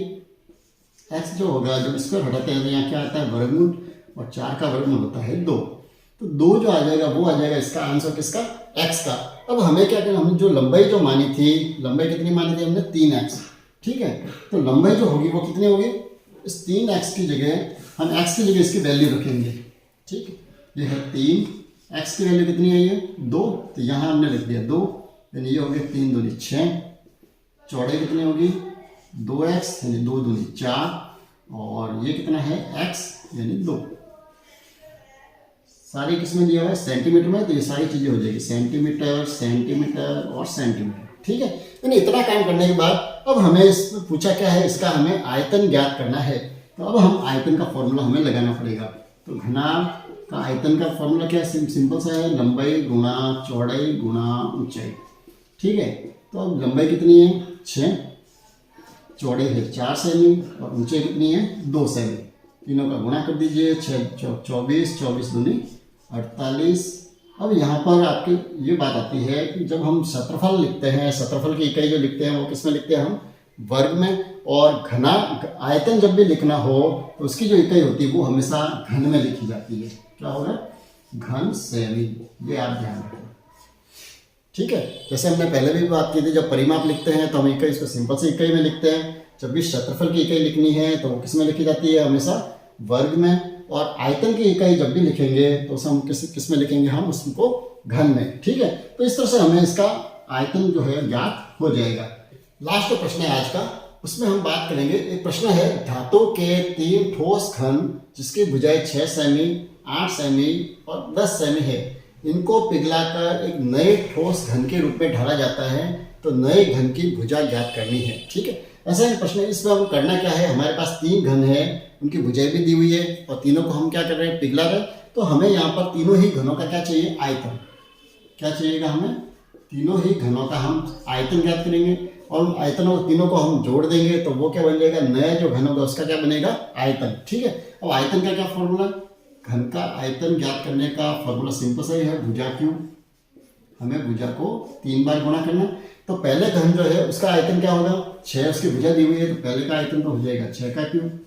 x जो होगा जब स्क्वायर हटाते हैं तो यहाँ क्या आता है वर्गमूल, और 4 का वर्गमूल होता है 2, तो 2 जो आ जाएगा वो आ जाएगा इसका आंसर किसका, x का। अब हमें क्या करना, हमने जो लंबाई जो मानी थी, लंबाई कितनी मानी थी हमने 3x। ठीक है, तो लंबाई जो होगी वो कितनी होगी, इस 3x की जगह हम x की जगह इसकी वैल्यू रखेंगे। ठीक है, ये है 3, x की वैल्यू कितनी आई है 2, तो यहाँ हमने लिख दिया 2, यानी ये हो गया 3 दूनी 6, चौड़ाई कितनी होगी 2x यानी 2 दूनी 4, और ये कितना है x यानी 2। सारी किसमें दिया हुआ है सेंटीमीटर में, तो ये सारी चीजें हो जाएगी सेंटीमीटर, सेंटीमीटर और सेंटीमीटर। ठीक है, यानी इतना काम करने के बाद अब हमें इसमें पूछा क्या है, इसका हमें आयतन ज्ञात करना है। तो अब हम आयतन का फॉर्मूला हमें लगाना पड़ेगा। तो घनाभ का आयतन का फॉर्मूला क्या है, सिंपल सा है, लंबाई गुणा चौड़ाई गुणा ऊंचाई। ठीक है, तो अब लंबाई कितनी है 6, चौड़ाई है 4 सेमी और ऊंचाई कितनी है 2 सेमी, तीनों का गुणा कर दीजिए, 6 24, 24 दूनी 48। अब यहाँ पर आपकी ये बात आती है कि जब हम क्षेत्रफल लिखते हैं, क्षेत्रफल की इकाई जो लिखते हैं वो किस में लिखते हैं हम वर्ग में, और घना आयतन जब भी लिखना हो तो उसकी जो इकाई होती है वो हमेशा घन में लिखी जाती है। क्या होगा, घन सेमी, ये आप ध्यान रखें। ठीक है, जैसे हमने पहले भी बात की थी, जब परिमाप लिखते हैं तो हम इकाई इसको सिंपल से इकाई में लिखते हैं, जब भी क्षेत्रफल की इकाई लिखनी है तो वो किस में लिखी जाती है हमेशा वर्ग में, और आयतन की इकाई जब भी लिखेंगे तो हम किस में लिखेंगे, हम उसको घन में। ठीक है, तो इस तरह से हमें इसका आयतन जो है ज्ञात हो जाएगा। लास्ट प्रश्न है आज का, उसमें हम बात करेंगे। एक प्रश्न है, धातु के 3 ठोस घन जिसकी भुजाएं 6 सेमी, 8 सेमी और 10 सेमी है, इनको पिघलाकर एक नए ठोस घन के रूप में ढाला जाता है, तो नए घन की भुजा ज्ञात करनी है। ठीक है, ऐसा ही प्रश्न है। इसमें हम करना क्या है, हमारे पास 3 घन है, उनकी भुजाएं भी दी हुई है और तीनों को हम क्या कर रहे हैं पिघला रहे हैं, तो हमें यहाँ पर तीनों ही घनों का क्या चाहिए आयतन। क्या चाहिएगा हमें, तीनों ही घनों का हम आयतन ज्ञात करेंगे, और आयतनों तीनों को हम जोड़ देंगे तो वो क्या बन जाएगा, नया जो घन होगा उसका क्या बनेगा आयतन। ठीक है, अब आयतन का क्या फॉर्मूला, घन का आयतन ज्ञात करने का फॉर्मूला सिंपल सा ही है, भुजा क्यूब। हमें भुजा को 3 बार गुणा करना। तो पहले घन जो है उसका आयतन क्या होगा, 6 उसकी भुजा दी हुई है, तो पहले का आयतन तो हो जाएगा 6 का क्यूब,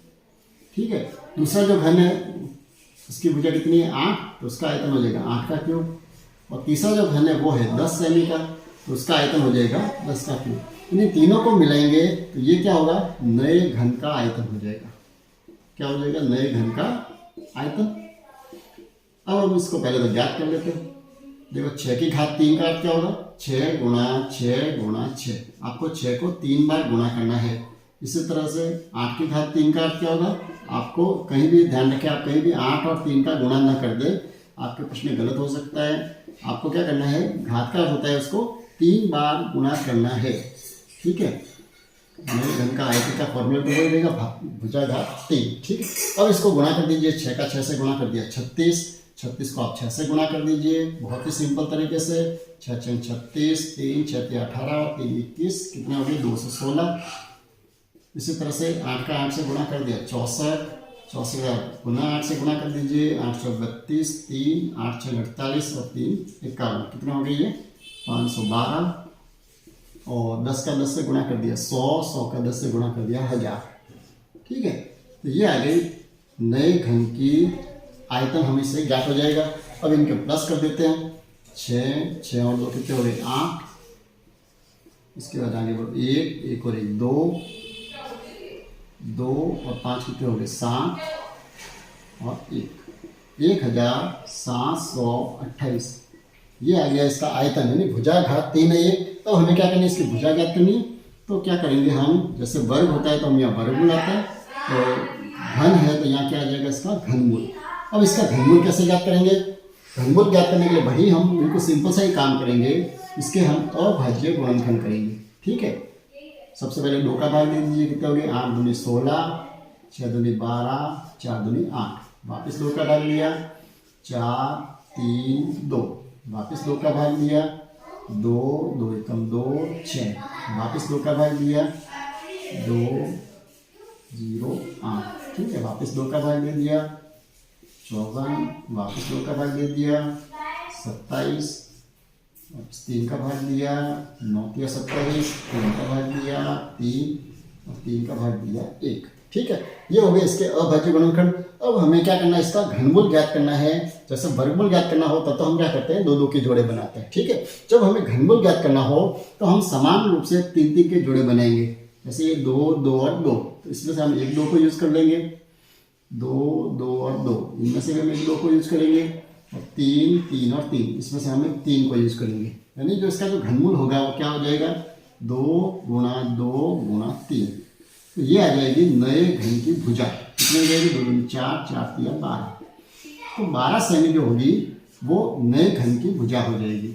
ठीक है। दूसरा जो घन है उसकी भुजा कितनी है 8, तो उसका आयतन हो जाएगा 8 का क्यूब। और तीसरा जो घन है वो है 10 सेमी का, तो उसका आयतन हो जाएगा 10 का क्यूब। इन तीनों को मिलाएंगे तो ये क्या होगा, नए घन का आयतन हो जाएगा। क्या हो जाएगा, नए घन का आयतन। अब हम इसको पहले तो ज्ञात कर लेते हैं। देखो 6 की घात 3 का अर्थ क्या होगा, 6 गुणा 6 गुणा 6। आपको 6 को 3 बार गुणा करना है। इसी तरह से 8 की घात 3 का अर्थ क्या होगा, आपको कहीं भी ध्यान रखें, आप कहीं भी 8 और 3 का गुणा ना कर दे, आपके प्रश्न में गलत हो सकता है। आपको क्या करना है, घात का अर्थ होता है उसको 3 बार गुणा करना है, ठीक है। नए घन का आयतन का फॉर्मूला तो वही रहेगा, भुजा घात 3, ठीक है। अब इसको गुणा कर दीजिए, 6 का 6 से गुणा कर दिया 36, 36 को आप 6 से गुणा कर दीजिए, बहुत ही सिंपल तरीके से। 6 6 36, 3 6 18 और 3 21, कितने हो गए 216। इसी तरह से 8 का 8 से गुणा कर दिया 64, 64 पुनः 8 से गुणा कर दीजिए 8 32, 3 8 6 48 और 3 51, कितना हो गया ये 512। और 10 का 10 से गुणा कर दिया 100, 100 का 10 से गुणा कर दिया 1000, ठीक है। तो ये आ गई नए घन की आयतन, हमें इससे ज्ञात हो जाएगा। अब इनके प्लस कर देते हैं, 6 6 और 2 कितने हो गए 8। इसके बाद आगे बढ़ो 1 1 और 1 2, 2 और 5 कितने हो गए 7 और 1, 1728। ये आ गया इसका आयतन, यानी भुजा घात 3 है ये। तो हमें क्या करनी है, इसकी भुजा ज्ञात करनी है। तो क्या करेंगे हम, जैसे वर्ग होता है तो हम यहाँ वर्गमूल आता है, तो घन है तो यहाँ क्या आ जाएगा इसका घनमूल। अब इसका घनमूल कैसे ज्ञात करेंगे, घनमूल ज्ञात करने के लिए वही हम बिल्कुल सिंपल सा ही काम करेंगे। इसके हम अभाज्य गुणनखंड करेंगे, ठीक है। सबसे पहले 2 का भाग दे दीजिए, कितने हो गए 8 दूनी 16, 6 दूनी 12, 4 दूनी 8। वापस 2 का भाग लिया 4 3 2, वापस 2 का भाग लिया 2 2 एकम 2 6, वापस 2 का भाग लिया 2 0 8, ठीक है। वापस 2 का भाग दे दिया 54, वापस 2 का भाग दे दिया 27, वापस 3 का भाग दिया 9 या 27, 3 का भाग दिया 3 और 3 का भाग दिया 1, ठीक है। ये हो गए इसके अभाज्य गुणनखंड। अब हमें क्या करना है, इसका घनमूल ज्ञात करना है। जैसे वर्गमूल ज्ञात करना हो तब तो हम क्या करते हैं, 2 2 के जोड़े बनाते हैं, ठीक है। जब हमें घनमूल ज्ञात करना हो तो हम समान रूप से 3 3 के जोड़े बनाएंगे। जैसे ये 2 2 और 2, तो इसमें से हम 1 2 को यूज कर लेंगे, 2 2 और 2, इनमें से हम 1 2 को यूज करेंगे, और 3 3 और 3, इसमें से हम 3 को यूज करेंगे। यानी जो इसका जो घनमूल होगा वो क्या हो जाएगा, 2 गुणा 2 गुणा 3। तो ये आ जाएगी नए घन की भुजा, कितनी हो जाएगी 2 दूनी 4, 4 3 12। तो 12 सेमी जो होगी वो नए घन की भुजा हो जाएगी।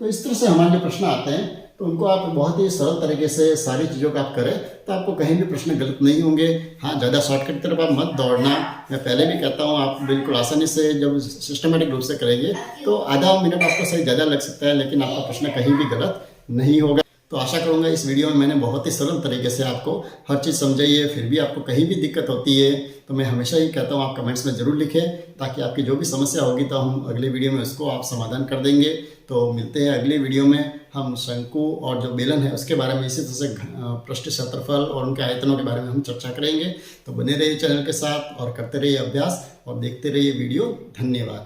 तो इस तरह से हमारे जो प्रश्न आते हैं तो उनको आप बहुत ही सरल तरीके से सारी चीज़ों का आप करें तो आपको कहीं भी प्रश्न गलत नहीं होंगे। हाँ, ज़्यादा शॉर्टकट की तरफ आप मत दौड़ना। मैं पहले भी कहता हूँ, आप बिल्कुल आसानी से जब सिस्टमेटिक रूप से करेंगे तो आधा मिनट आपको सही ज़्यादा लग सकता है, लेकिन आपका प्रश्न कहीं भी गलत नहीं होगा। तो आशा करूँगा इस वीडियो में मैंने बहुत ही सरल तरीके से आपको हर चीज़ समझाई है। फिर भी आपको कहीं भी दिक्कत होती है तो मैं हमेशा ही कहता हूँ आप कमेंट्स में ज़रूर लिखें, ताकि आपकी जो भी समस्या होगी तो हम अगले वीडियो में उसको आप समाधान कर देंगे। तो मिलते हैं अगले वीडियो में। हम शंकु और जो बेलन है उसके बारे में इसी तरह से पृष्ठ क्षेत्रफल और उनके आयतनों के बारे में हम चर्चा करेंगे। तो बने रहिए चैनल के साथ और करते रहिए अभ्यास और देखते रहिए वीडियो। धन्यवाद।